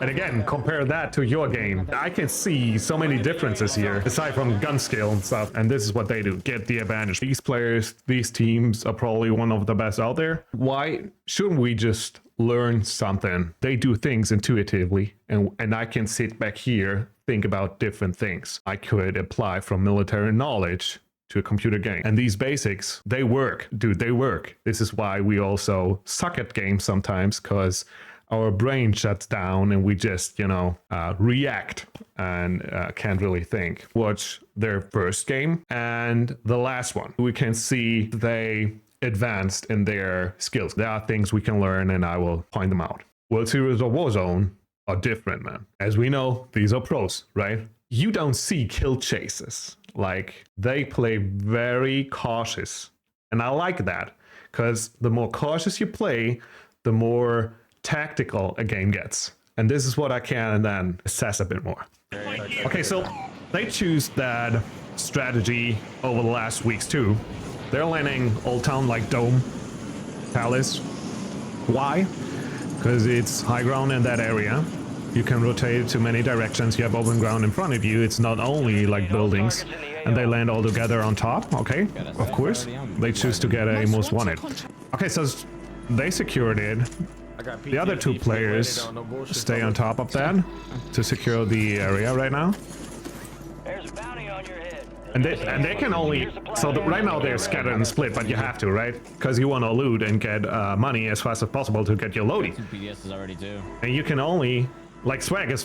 And again, compare that to your game. I can see so many differences here, aside from gun skill and stuff. And this is what they do, get the advantage. These players, these teams are probably one of the best out there. Why shouldn't we just learn something? They do things intuitively, and I can sit back here, think about different things I could apply from military knowledge to a computer game. And these basics, they work. Dude, they work. This is why we also suck at games sometimes, because our brain shuts down and we just, react and can't really think. Watch their first game and the last one. We can see they advanced in their skills. There are things we can learn, and I will point them out. World Series of Warzone are different, man. As we know, these are pros, right? You don't see kill chases. Like, they play very cautious. And I like that, because the more cautious you play, the more tactical a game gets. And this is what I can then assess a bit more. Okay, so they choose that strategy over the last weeks too. They're landing Old Town like Dome, Palace. Why? Because it's high ground in that area. You can rotate to many directions. You have open ground in front of you. It's not only like buildings, and they land all together on top. Okay, of course. They choose to get a most wanted. Okay, so they secured it. The other two players stay on top of that to secure the area right now. And they can only, so right now they're scattered and split, but you have to, right? Because you want to loot and get money as fast as possible to get your loading. And you can only, like, Swagg is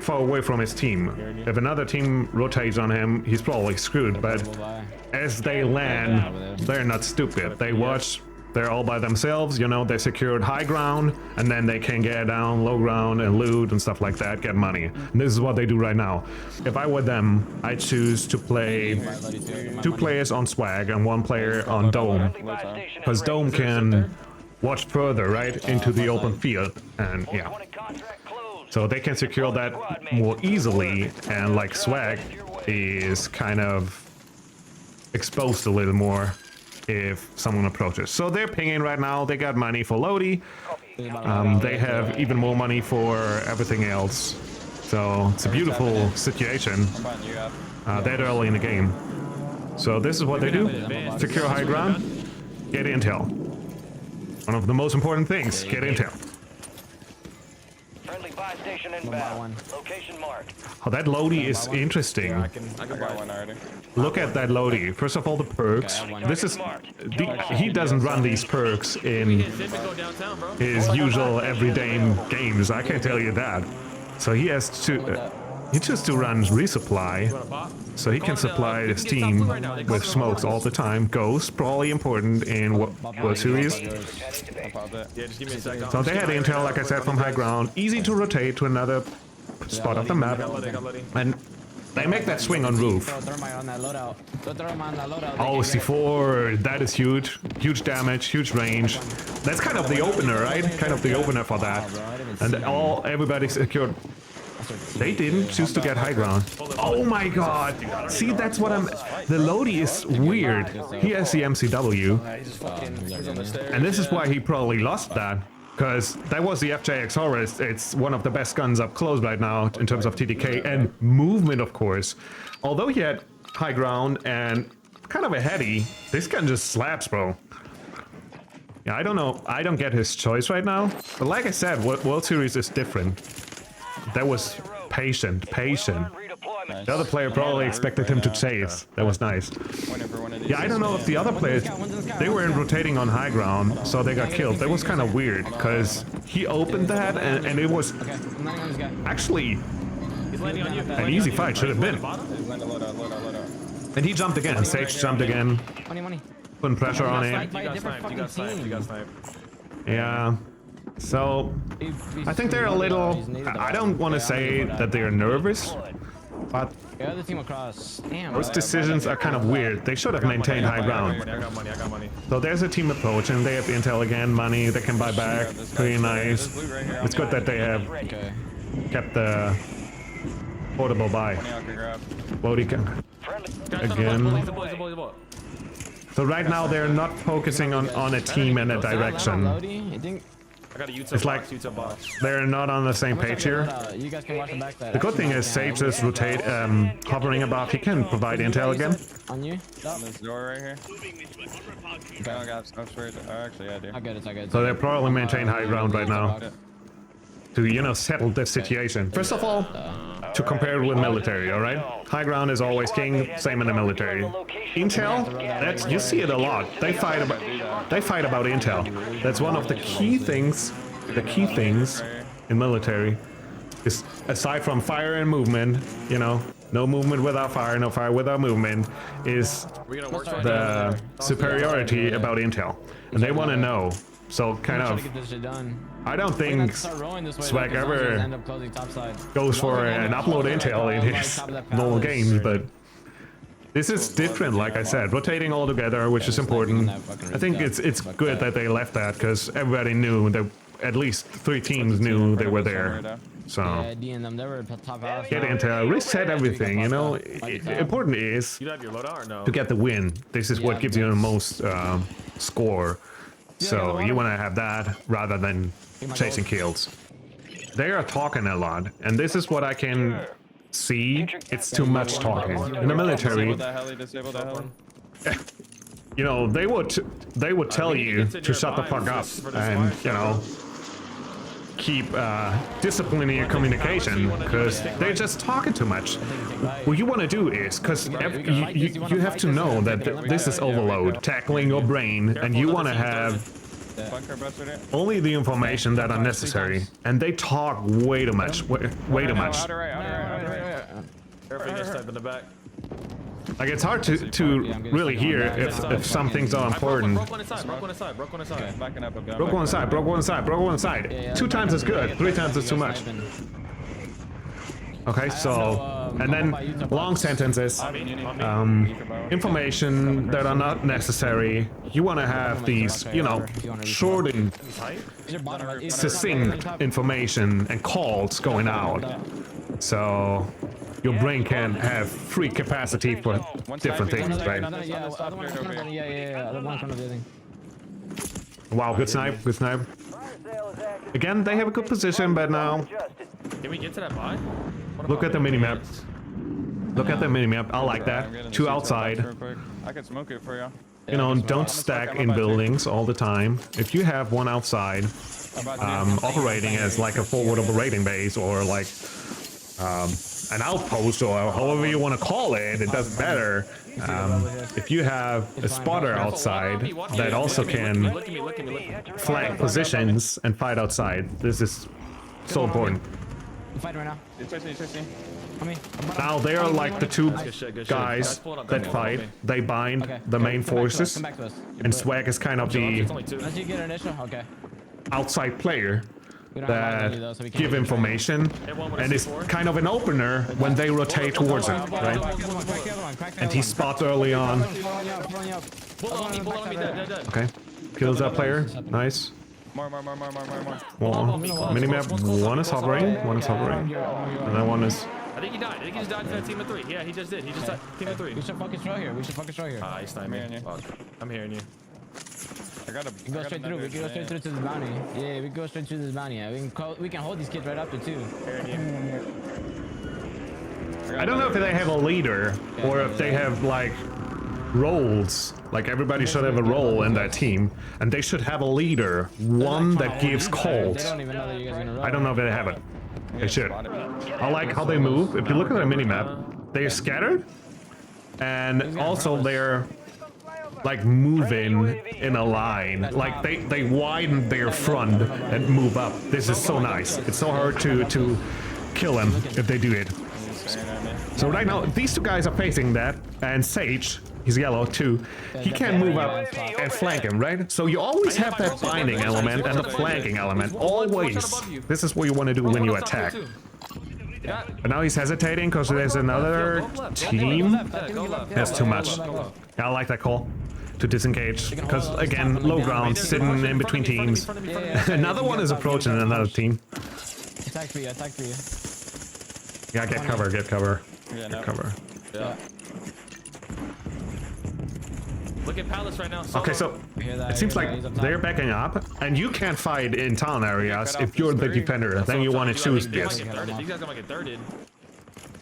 far away from his team. If another team rotates on him, he's probably screwed. But as they land, they're not stupid. They watch. They're all by themselves, they secured high ground, and then they can get down low ground and loot and stuff like that, get money. And this is what they do right now. If I were them, I choose to play 2 players on Swagg and 1 player on Dome, because Dome can watch further, right, into the open field, and yeah. So they can secure that more easily, and like Swagg is kind of exposed a little more if someone approaches. So they're pinging right now. They got money for Lodi. They have even more money for everything else. So it's a beautiful situation that early in the game. So this is what they do. Secure high ground. Get intel. One of the most important things. Get intel. Oh, that Lodi is interesting. Look at that Lodi. First of all, the perks. This is he doesn't run these perks in his usual everyday games. I can tell you that. So he has to. He just to run resupply, so he can supply his team with smokes all the time. Ghost, probably important in World Series. So they had intel, like I said, from high ground. Easy to rotate to another spot of the map. And they make that swing on roof. Oh, C4, that is huge. Huge damage, huge range. That's kind of the opener, right? Kind of the opener for that. And everybody secured. They didn't choose to get high ground. Oh my god! See, that's what the Lodi is weird. He has the MCW. And this is why he probably lost that. Because that was the FJX Horus. It's one of the best guns up close right now in terms of TDK and movement, of course. Although he had high ground and kind of a heady, this gun just slaps, bro. Yeah, I don't know. I don't get his choice right now. But like I said, World Series is different. That was patient. The other player probably expected him to chase. That was nice. Yeah, I don't know if the other players, they were rotating on high ground, so they got killed. That was kind of weird, because he opened that, and it was actually an easy fight, should have been. And he jumped again. Sage jumped again. Putting pressure on him. Yeah. So, I think they're a little... I don't want to say that they're nervous, but those decisions are kind of weird. They should have maintained high ground. So there's a team approach, and they have intel again, money they can buy back. Pretty nice. It's good that they have kept the portable buy. Lodi again. So right now they're not focusing on a team and a direction. I got a YouTube It's box, like YouTube box. they're not on the same page here. You guys can watch the backside. The good thing is Sage is rotate, hovering above. He can provide intel again. On you? On this door right here. I don't got upstairs. Actually, I do. I get it, I get it. So they probably maintain high ground right now to, you know, settle the situation. First of all, to compare it with military, all right? High ground is always king, same in the military. Intel, that's, you see it a lot. They fight about intel. That's one of the key things in military is, aside from fire and movement, you know, no movement without fire, no fire without movement, is the superiority about intel. And they want to know. So kind of, I don't think Swagg ever goes for an upload intel in his normal games, but this is different, like I said, rotating all together, which is important. I think it's good that they left that, because everybody knew that at least 3 teams knew they were there. So get intel, reset everything, you know. Important is to get the win. This is what gives you the most score. So you want to have that rather than chasing kills. They are talking a lot, and this is what I can see. It's too much talking. In the military, you know, they would tell you to shut the fuck up and, you know, keep disciplining your communication, because they're just talking too much. What you want to do is, because you have to know that this is overload, tackling your brain, and you want to have only the information that are necessary, and they talk way too much, way too much. Like, it's hard to really hear if some things are important. Broke one side. 2 times is good, 3 times is too much. Okay, so, and then long sentences, information that are not necessary. You want to have these, you know, short and succinct information and calls going out. So your brain can have free capacity for different things, right? Wow, good snipe, good snipe. Again, they have a good position, but now... Can we get to that buy? Look at the minimap. Look at the minimap. I like that. 2 outside. I can smoke it for you. You know, don't stack in buildings all the time. If you have 1 outside, operating as like a forward operating base, or like an outpost, or however you want to call it, it doesn't matter. If you have a spotter outside that also can flank positions and fight outside, this is so important. Fighting right now. Now they are like the 2 guys that fight. They bind the main forces, and Swagg is kind of the outside player that give information, and is kind of an opener when they rotate towards it, right? And he spots early on. Okay, kills that player. Nice. More. Minimap, 1 is hovering, and then 1 is... I think he died. I think he just died to that team of 3. Yeah, he just did. He just died. Team of 3. We should fucking throw here. Ah, he's not me. I'm hearing you. I got a. We can go straight through. We can go straight through to this bounty. Yeah, we can go straight to this bounty. Yeah, we can hold these kids right after too. I don't know if they have a leader, or if they have like roles. Like, everybody should have a role in that team, and they should have a leader, one that gives calls. I don't know if they have it. They should. I like how they move. If you look at the minimap, they're scattered, and also they're like moving in a line. Like, they widen their front and move up. This is so nice. It's so hard to kill them if they do it. So right now, these 2 guys are facing that, and Sage, he's yellow too, he can move up and flank him, right? So you always have that binding element and the flanking element, always. This is what you want to do when you attack. But now he's hesitating because there's another team. That's too much. Yeah, I like that call. To disengage, because again, low ground, sitting in between teams. Another one is approaching another team. Attack for you. Yeah, get cover. Get cover. Yeah. Look at Palace right now. Okay, so hear that, it seems I hear like that. He's up top. they're backing up, and you can't fight in town areas cut if off you're this the three. defender. Then you want to choose They might this. get thirded. These guys gonna get thirded.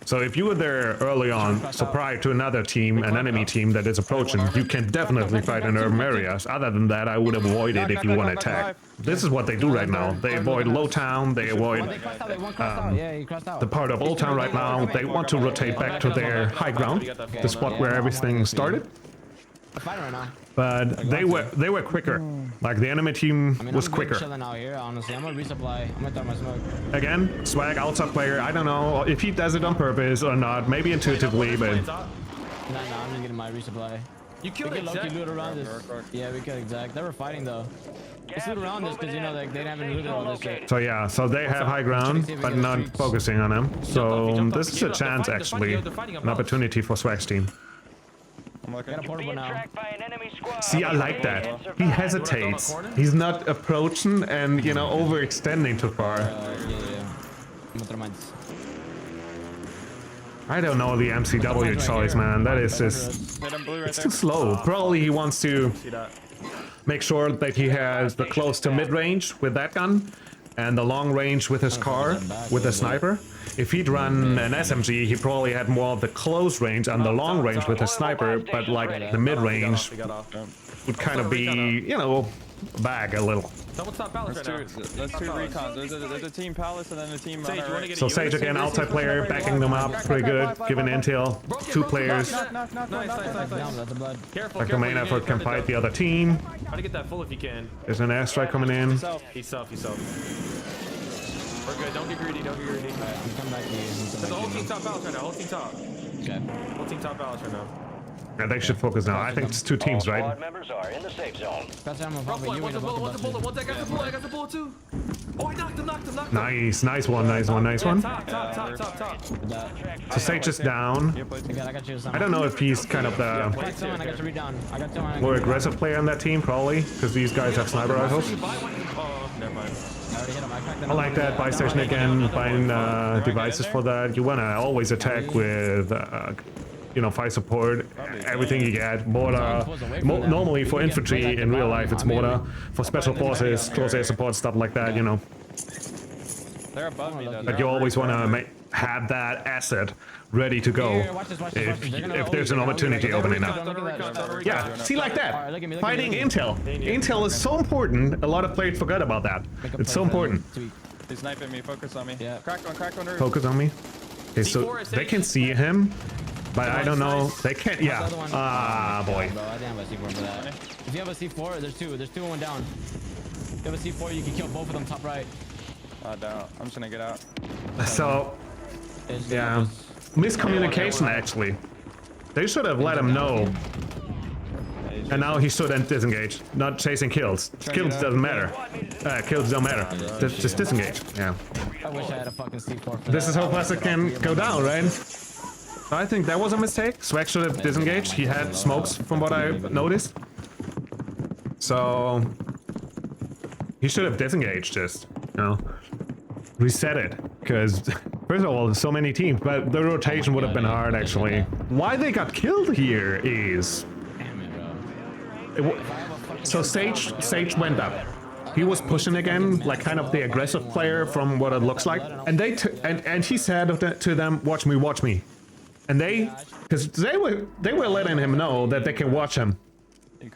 So if you were there early on, so prior to another team, an enemy team that is approaching, you can definitely fight in urban areas. Other than that, I would avoid it if you want to attack. This is what they do right now. They avoid low town, they Oh, avoid they crossed out. They one crossed out. Yeah, he crossed out. the part of Old Town right now. They want to rotate back to their high ground, the spot where everything started. They're fighting right now. But they were quicker. Like the enemy team I mean, was I'm good quicker. chilling out here, honestly. I'm gonna resupply. I'm gonna throw my smoke. Again, Swagg outside player. I don't know if he does it on purpose or not. Maybe intuitively, but Nah, I'm just getting my resupply. You We killed could it, low-key Zach. loot around this. Yeah, we could exact. They were fighting though. Let's loot around this because you know like they haven't looted all this shit. so yeah. So they have high ground, but not focusing on him. So this is a chance, actually, an opportunity for Swagg's team. I'm looking. Got a portable now. See, I like that. He hesitates. He's not approaching and, you know, overextending too far. Yeah. I'm gonna throw mine. I don't know the MCW choice, man. That is just... Hit him blue right It's there. too slow. Probably he wants to See that? make sure that he has the close to mid-range with that gun and the long range with his car, with the sniper. If he'd run an SMG, he probably had more of the close range and the long range with his sniper, but like the mid-range He got off. would kind of be, you know, bag a little. Someone stop Palace right now. That's two recons. There's a team Palace and then a team Sage, on you our wanna right. get So a Sage UAV? again, outside player, backing them up pretty good, giving intel. Two players. Nice, nice, nice, Down, nice. that's the blood. Careful, Like the careful. main you effort need can to fight defend the other team. Try to get that full if you can. There's an airstrike coming in. He's self. We're good. Don't get greedy. Don't get greedy. I'm coming back to you. There's the whole team top Palace right now. Whole team top. Okay. Whole team top Palace right now. Yeah, they should focus now. I think it's two teams, right? Squad members are in the safe zone. That's I'm Bro, probably you one's a bullet. One's a bullet. One's that guy's a bullet. I got the bullet too. Oh, he knocked him. Nice one, nice one. Top. So Sage is down. I got you. I don't know if he's kind of the Crack someone, I got to read down. I got someone. more aggressive player on that team, probably, because these guys have sniper rifles. Oh, never mind. I already hit him. I cracked them. I like that. Buy station again, buying devices for that. You wanna always attack with, you know, fire support, everything you get. Mortar. Normally for infantry in real life, it's mortar. For special forces, close air support, stuff like that, you know. They're above me though. But you always wanna have that asset ready to go Here, watch this. if there's an opportunity opening up. Yeah, see, like that. Fighting intel. Intel is so important. A lot of players forget about that. It's so important. Sweet. He's sniping me. Focus on me. Yeah. Cracked one. Roof. Focus on me. Okay, so they can see him, but I don't know. They can't. Yeah. The other one. Ah, boy. Bro, I didn't have a C4 for that. If you have a C4, there's two. There's two and one down. If you have a C4, you can kill both of them top right. Down. I'm just gonna get out. So, It's yeah. Miscommunication, actually. They should have let him know. And now he shouldn't disengage. Not chasing kills. Kills doesn't matter. Kills don't matter. Just disengage. Yeah. I wish I had a fucking C4 for This that. is how Plastic can go down, right? I think that was a mistake. Swagg should have disengaged. He had smokes from what I noticed. So he should have disengaged, just, you know, reset it. Because first of all, there's so many teams, but the rotation would have been hard, actually. Why they got killed here is Damn it, bro. so Sage went up. He was pushing again, like kind of the aggressive player from what it looks like. And they and he said to them, "Watch me," and because they were letting him know that they can watch him,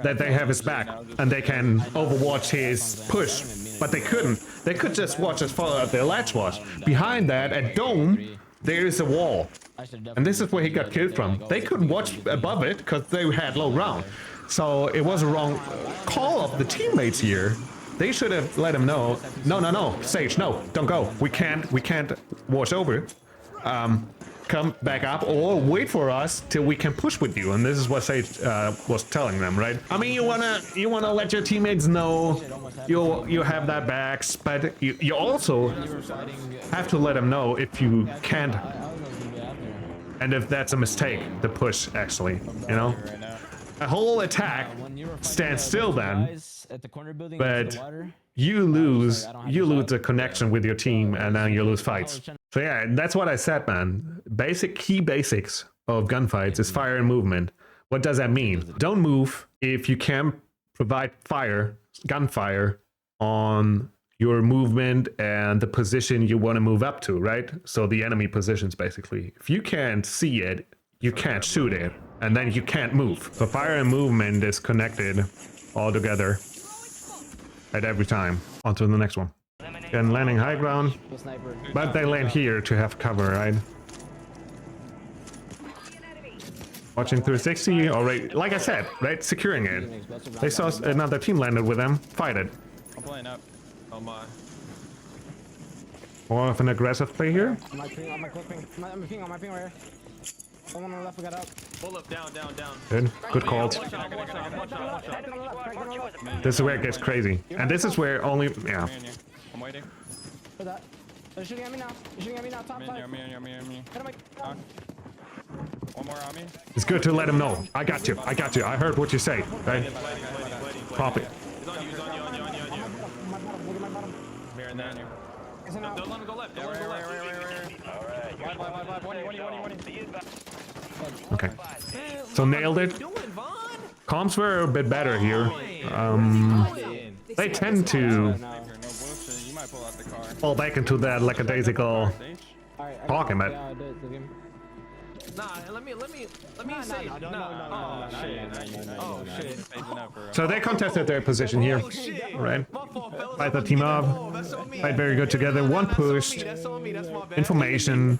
that they have his back, and they can overwatch his push. But they couldn't. They could just watch as far as their latch was. Behind that, at dome, there is a wall. And this is where he got killed from. They couldn't watch above it because they had low ground. So it was a wrong call of the teammates here. They should have let him know. No, Sage, no, don't go. We can't watch over. Come back up or wait for us till we can push with you. And this is what Sage was telling them, right? I mean, you wanna let your teammates know you have that backs, but you also have to let them know if you can't. And if that's a mistake, the push, actually, you know? A whole attack stands still then, but you lose the connection with your team, and then you lose fights. So yeah, that's what I said, man. Key basics of gunfights is fire and movement. What does that mean? Don't move if you can provide fire, gunfire on your movement and the position you want to move up to, right? So the enemy positions basically. If you can't see it, you can't shoot it, and then you can't move. So fire and movement is connected all together at every time. On to the next one. And landing high ground, but they land here to have cover, right? Watching 360 already, like I said, right? Securing it. They saw another team landed with them. Fight it. I'm playing up. Oh my. More of an aggressive play here. On my ping right here. Someone on the left, we got up. Pull up, down. Good calls. One shot. This is where it gets crazy. And this is where only, yeah. I'm waiting. For that. They're shooting at me now. Top I'm side. in here. Hit him, Knock. One more on me. It's good to let him know. I got you. I heard what you say, right? Pop it. He's on you. Look at my bottom. Mirroring that. Isn't Don't out. let him go left. Don't let him go left. Okay. So nailed it. Doing, Vaughn? Comms were a bit better here. They tend to No bullshit. You might pull out the car. fall back into that lackadaisical Alright, talking, but Nah, let me say. No. Oh shit. so they contested their position here, Oh shit. right? My fault, fellas. Fight the team up, That's on me. fight very good together. One push, That's on me. That's my bad. information,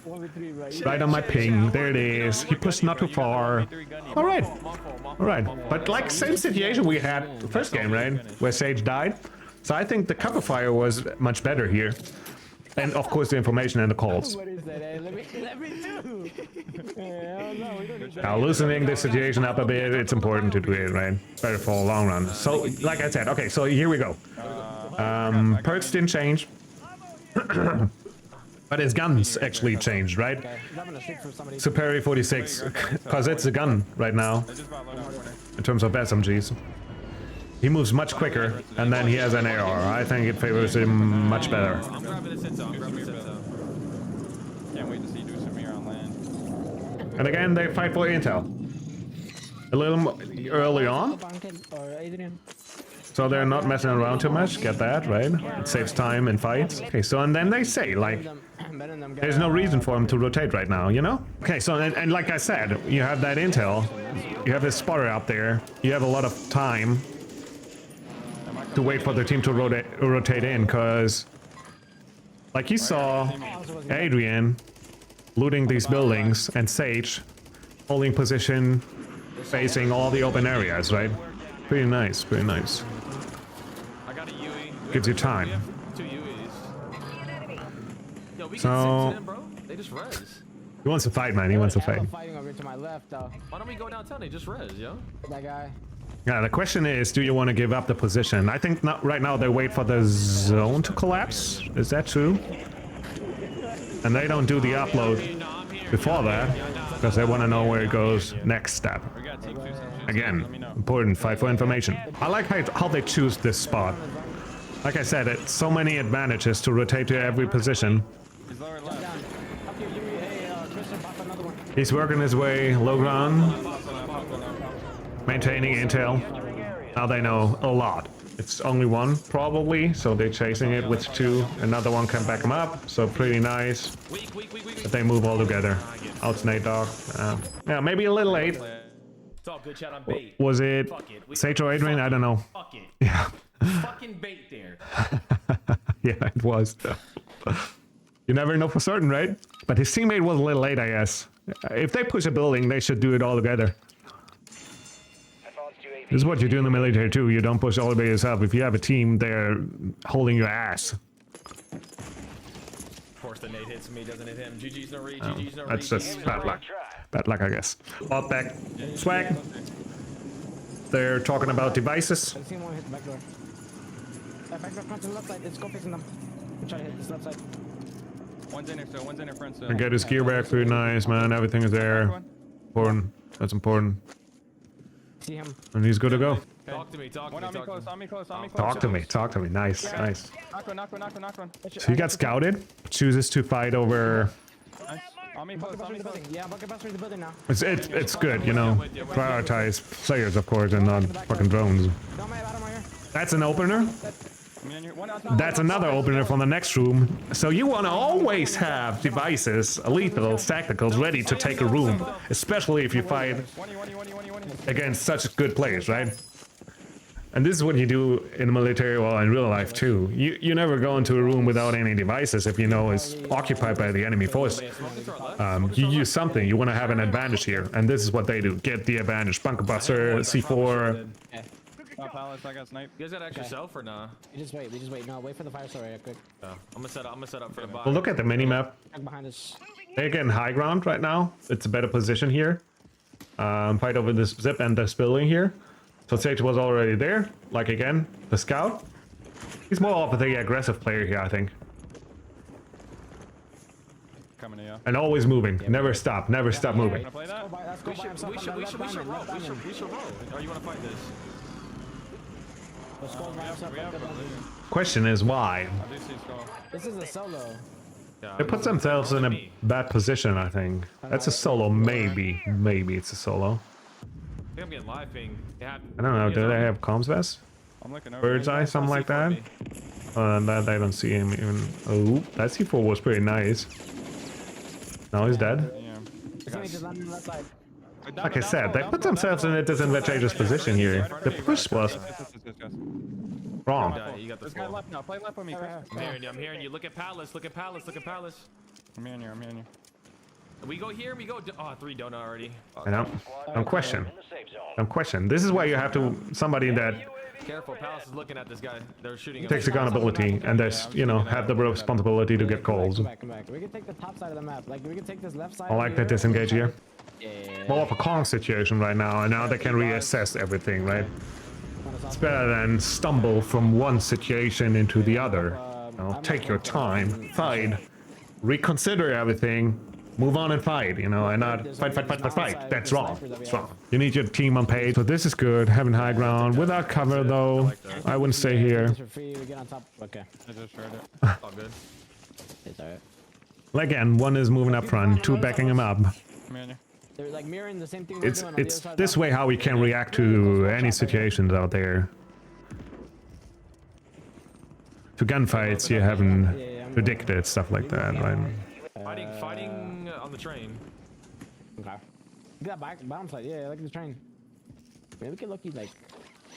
right on my ping. There it is. He pushed not too far. All right, all right. But like same situation we had the first game, right? Where Sage died. So I think the cover fire was much better here. And of course the information and the calls. What is that? Let me do. Hell no, we don't need that. Now loosening the situation up a bit, it's important to do it, right? Better for a long run. So like I said, okay, so here we go. Perks didn't change. But his guns actually changed, right? I'm having a stick for somebody. Superiority 46, because it's a gun right now, in terms of SMGs. He moves much quicker, and then he has an AR. I think it favors him much better. I'm grabbing the Senso. Can't wait to see you do some here on land. And again, they fight for intel. A little early on, Or Adrian. so they're not messing around too much. Get that, right? It saves time in fights. Okay, so and then they say, like, there's no reason for him to rotate right now, you know? Okay, so and like I said, you have that intel. You have this spotter up there. You have a lot of time to wait for the team to rotate in, because like you saw Adrian looting these buildings and Sage holding position facing all the open areas, right? Pretty nice, pretty nice. I got a UE. Gives you time. 2 UEs. Yo, we So- can 6 in, bro. They just res. He wants to fight, man. He wants to fight. Fighting over to my left, though. Why don't we go downtown? They just res, yo. That guy. Yeah, the question is, do you want to give up the position? I think not, right now they wait for the zone to collapse. Is that true? And they don't do the upload before that, because they want to know where it goes next step. We got take 2 some shit. Again, Let me know. important, fight for information. I like how they choose this spot. Like I said, it's so many advantages to rotate to every position. He's lower left. Down. Up here, Yuri. Hey, Christian, pop another one. He's working his way low ground, maintaining intel. Now they know a lot. It's only one, probably, so they're chasing it with 2. Another one can back him up, so pretty nice. Weak. But they move all together. Out Nate Dog. Yeah, maybe a little late. It's all good, chat. I'm bait. Was it Fuck it. Sage or Adrian? I don't know. Fuck it. Yeah. Fucking bait there. Yeah, it was. You never know for certain, right? But his teammate was a little late, I guess. If they push a building, they should do it all together. This is what you do in the military too. You don't push all the way yourself. If you have a team, they're holding your ass. Of course, the nade hits me, doesn't hit him. GG's no read. GG's no read. That's just bad luck. Bad luck, I guess. Off back. Swag. They're talking about devices. I see one hit the back door. Back door front to the left side. It's go fixing them. We try to hit this left side. One's in there, so one's in there front. So. And get his gear back. Pretty nice, man. Everything is there. Important. That's important. See him. And he's good to go. Talk to me. One on me close, on me close. Talk to me. Talk to me. Nice. Nice. Knock one. So he got scouted. Chooses to fight over Nice. On Tommy, Bucket Tommy, busters the building. Yeah, bucket busters the building now. It's good, you know. Prioritize players, of course, and not fucking drones. Don't mind bottom right here. That's an opener. Me and you. One outside. That's another opener from the next room. So you want to always have devices, lethals, tacticals ready to take a room, especially if you fight against such good players, right? And this is what you do in the military or in real life too. You never go into a room without any devices if you know it's occupied by the enemy force. You use something. You want to have an advantage here, and this is what they do. Get the advantage. Bunker buster, C4. Palace, I got snipe. You guys got extra self or nah? We just wait. No, wait for the fire story real quick. I'm gonna set up for the buy. Well, look at the minimap. Back behind us. They're getting high ground right now. It's a better position here. Fight over this zip and this building here. So Sage was already there. Like again, the scout. He's more of the aggressive player here, I think. Coming to you. And always moving. Never stop moving. Wanna play that? Let's go We by should himself. roll. We should roll. Or you wanna fight this? Let's go by himself. We have a Question is why? I do see skull. This is a solo. Yeah, They put themselves in a bad position, I think. That's a solo, maybe. Maybe it's a solo. I think I'm getting live ping. I don't know, do they have comms vest? I'm looking over. Bird's eye, something like that? That I don't see him even. Oh, that C4 was pretty nice. Now he's dead. Yeah. Somebody just landed on the left side. Like I said, they put themselves in a disadvantageous position here. The push was wrong. Yeah, you got the This guy skull. left now. Play left with me, Chris. I'm hearing you. Look at Palace. Look at Palace. I'm in here. We go here. We go. Oh, 3 donut already. I know. Don't question. Don't question. This is why you have to somebody that Careful. Palace is looking at this guy. They're shooting him. takes accountability and that's, you know, have the responsibility to get calls. Come back. We can take the top side of the map. Like, we can take this left side. I like the disengage here. Yeah. More of a calm situation right now, and now they can reassess everything, right? It's better than stumble from one situation into the other. You know, take your time, fight, reconsider everything, move on and fight, you know, and not fight. That's wrong. That's wrong. You need your team on page. So this is good, having high ground. Without cover though, I wouldn't stay here. For free, we get on top. Okay. I just heard it. All good. It's alright. Again, one is moving up front, two backing him up. I'm in here. They're like mirroring the same thing. It's this way how we can react to any situations out there. To gunfights, you haven't predicted stuff like that, right? Fighting on the train. Okay. Look at that bottom side. Yeah, look at the train. Maybe we can look like.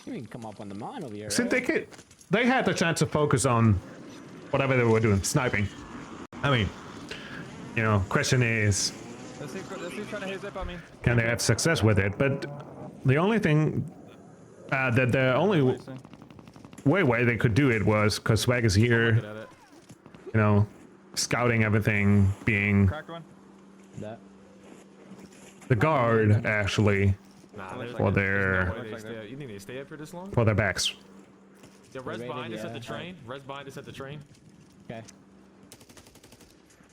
We can come up on the mine over here. See, Right? they had the chance to focus on whatever they were doing, sniping. I mean, you know, question is, Let's see trying to hit zip on me. can they have success with it? But the only thing that the only way they could do it was because Swagg is here, Good at it. you know, scouting everything, being Cracked one. That. the guard actually Nah, there's for their you think they stay up for this long? for their backs. Yeah, res Rated, behind us at yeah. the train. Res behind us at the train. Okay.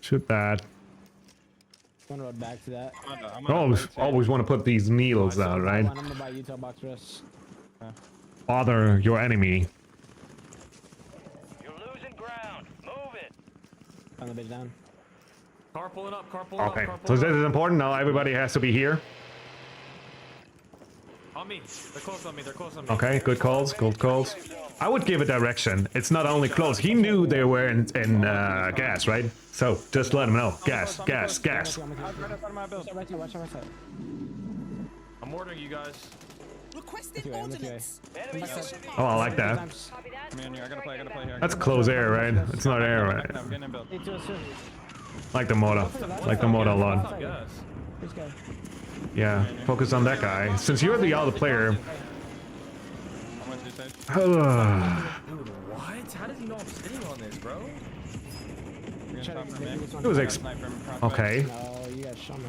Shoot that. One road back to that. Always want to put these needles out, right? I'm gonna buy Utah box rest. Bother your enemy. You're losing ground. Move it. On the bitch down. Car pulling up. Car pulling up. Okay, Car so pulling this up. is important. Now everybody has to be here. On me. They're close on me. They're close on me. Okay, good calls, good calls. I would give a direction. It's not only close. He knew they were in gas, right? So just let him know. Gas. Right in front of my build. Watch out. I'm ordering you guys. Requesting I'm with you. ordnance. Enemy UAV. Oh, I like that. I'm in here. I gotta play here. That's close air, right? It's not air, I'm right? getting in build. Like the motor. Like the motor a lot. I guess. This guy. Yeah, focus on that guy. Since you're the other player. I'm with you, Sage. Dude, what? How does he know I'm sitting on this, bro? You're gonna top for me. It was Sniper in front. okay. No, you guys shot me.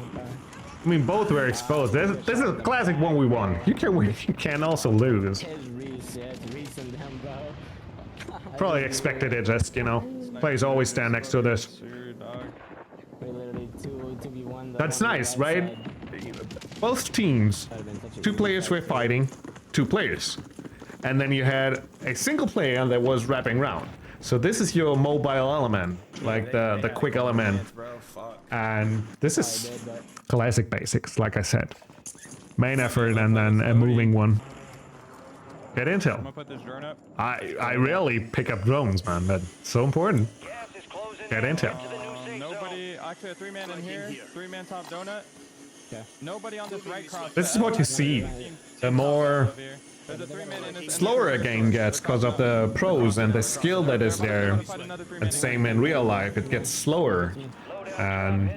I mean, both were exposed. This is a classic 1v1. You can win. You can also lose. It's Reese and them, bro. Probably expected it. Just, you know, players always stand next to this. Sure, dog. We literally 2v1. That's nice, right? Both teams, two players were fighting, two players. And then you had a single player that was wrapping around. So this is your mobile element, like the quick element. Bro, fuck. And this is Did, but classic basics, like I said. Main effort and then a moving one. Get I'm intel. gonna put this drone up. I rarely pick up drones, man. That's so important. Gas is closing Get in. intel. Head to the new safe zone. Nobody. Actually, a 3-man in here. 3-man top donut. okay. Nobody on this right cross. This is what you see. The more There's a 3-man in this. slower a game gets because of the pros and the skill that is there. And same in real life, it gets slower. And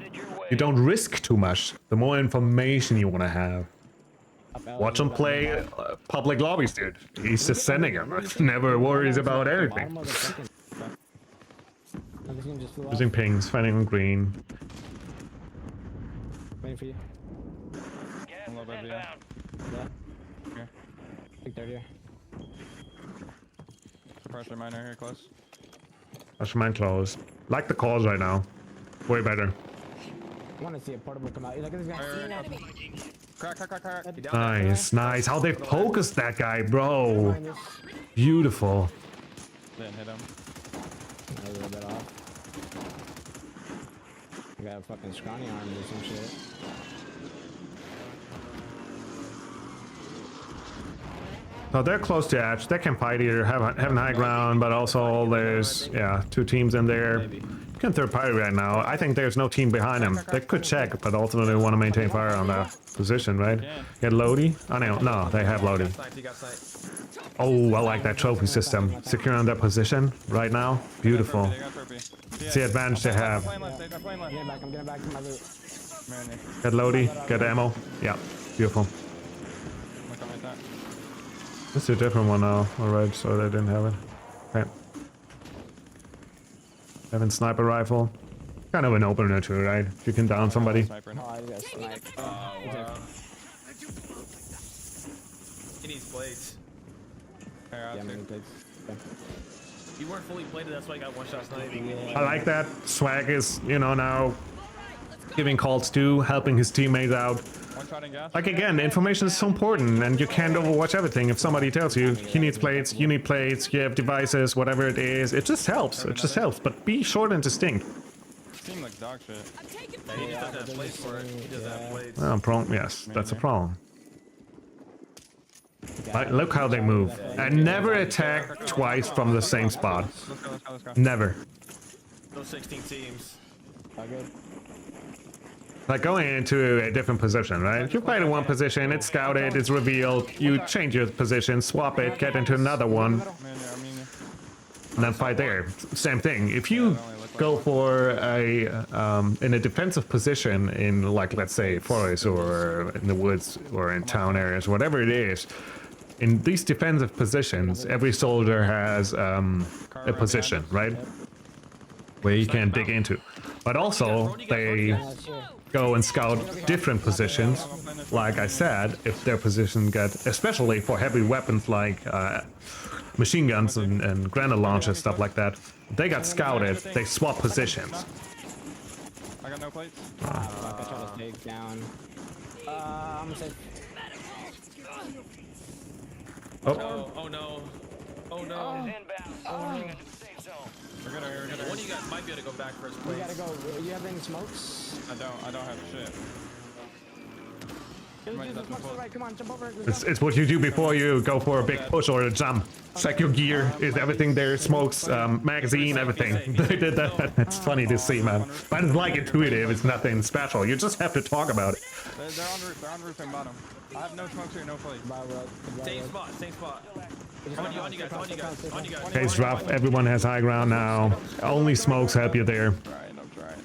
you don't risk too much. The more information you want to have. Watch him play public lobbies, dude. He's just sending them. Never worries about anything. Bottom of the second. No, this game just flew off. Using pings, fighting on green. Waiting for you. Gas A little is bit, yeah. inbound. Yeah. Here. Big 30 here. Pressure miner here close. Watch mine close. Like the calls right now. Way better. I want to see a portable come out. Look at this guy. Crack, crack, crack, crack. Nice, nice. How they focused that guy, bro. Beautiful. Didn't hit him. A little bit off. I got a fucking scrawny arm or some shit. So they're close to edge. They can fight either having high ground, but also there's, yeah, 2 teams in there. You can third party right now. I think there's no team behind them. They could check, but ultimately want to maintain fire on that position, right? Get Lodi? Oh, no, they have Lodi. Oh, I like that trophy system. Secure on that position right now. Beautiful. They got trophy. It's the advantage they have. Plane left, they got plane left. I'm getting back to my loot. Man, Get Lodi, get ammo. Yeah, beautiful. look like that. This is a different one now, alright, so they didn't have it. Okay. Having sniper rifle. Kind of an opener too, right? You can down somebody. Sniper. Oh, I got sniped. He needs blades. Here, I'll Yeah, take- many plates. Okay. You weren't fully plated, that's why I got one shot sniping. I like that. Swag is, you know, now giving calls too, helping his teammates out. One shot in gas. Like again, the information is so important and you can't overwatch everything. If somebody tells you he needs plates, you need plates, you have devices, whatever it is, it just helps. It just helps. But be short and distinct. Seem like dog shit. He just doesn't have blades for it. He doesn't have blades. Yes, that's a problem. Like, look how they move. And never attack twice from the same spot. Let's go, let's go, let's go. Never. Those 16 teams. All good. Like going into a different position, right? You play in one position, it's scouted, it's revealed, you change your position, swap it, get into another one, Man, yeah, I mean, and then fight there. Same thing. If you go for a in a defensive position in, like, let's say forest or in the woods or in town areas, whatever it is, in these defensive positions, every soldier has a position, right? Where you can dig into. But also, they go and scout different positions. Like I said, if their position get, especially for heavy weapons like machine guns and grenade launchers, stuff like that, they got scouted, they swap positions. I got no plates. Fuck, I tried to take down. I'm gonna say. Oh, oh no. Oh no. Inbound. Approaching a new safe zone. We're good, we're good. One of you guys might be able to go back first We place. gotta go. You have any smokes? I don't have shit. Just as much to the right. Come on, jump over. It's what you do before you go for a big push or a jump. Check your gear, is everything there, smokes, magazine, everything. They did that. It's funny to see, man. But it's like intuitive, it's nothing special. You just have to talk about it. They're on roof and bottom. I have no smokes here, no plates. Same spot, same spot. On you guys, on you guys, on you guys. Okay, it's rough. Everyone has high ground now. Only smokes help you there. Trying, I'm trying.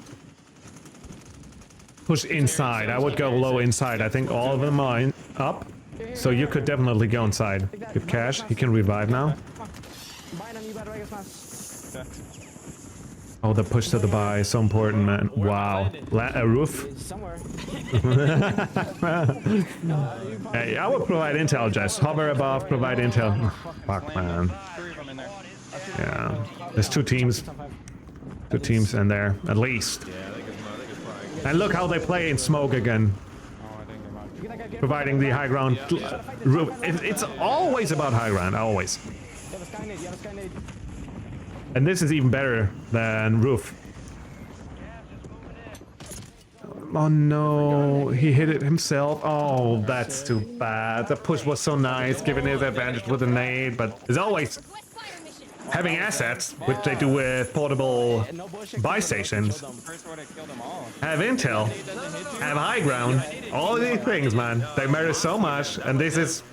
Push inside. I would go low inside. I think all of them are up. So you could definitely go inside. Give cash. He can revive now. Oh, the push to the buy is so important, man. Wow. A roof. Somewhere. Hey, I would provide intel, just hover above, provide intel. Fuck, man. 3 of them in there. Yeah. There's 2 teams. 2 teams in there, at least. And look how they play in smoke again. Oh, I didn't get much. Providing the high ground. It's always about high ground, always. And this is even better than roof. Oh no, he hit it himself. Oh, that's too bad. The push was so nice, giving his advantage with a nade, but as always, having assets, which they do with portable buy stations, First order killed them all. have intel, have high ground, all of these things, man, they matter so much, and this is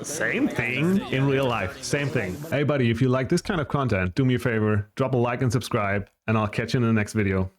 same thing in real life, same thing. Hey buddy, if you like this kind of content, do me a favor, drop a like and subscribe, and I'll catch you in the next video.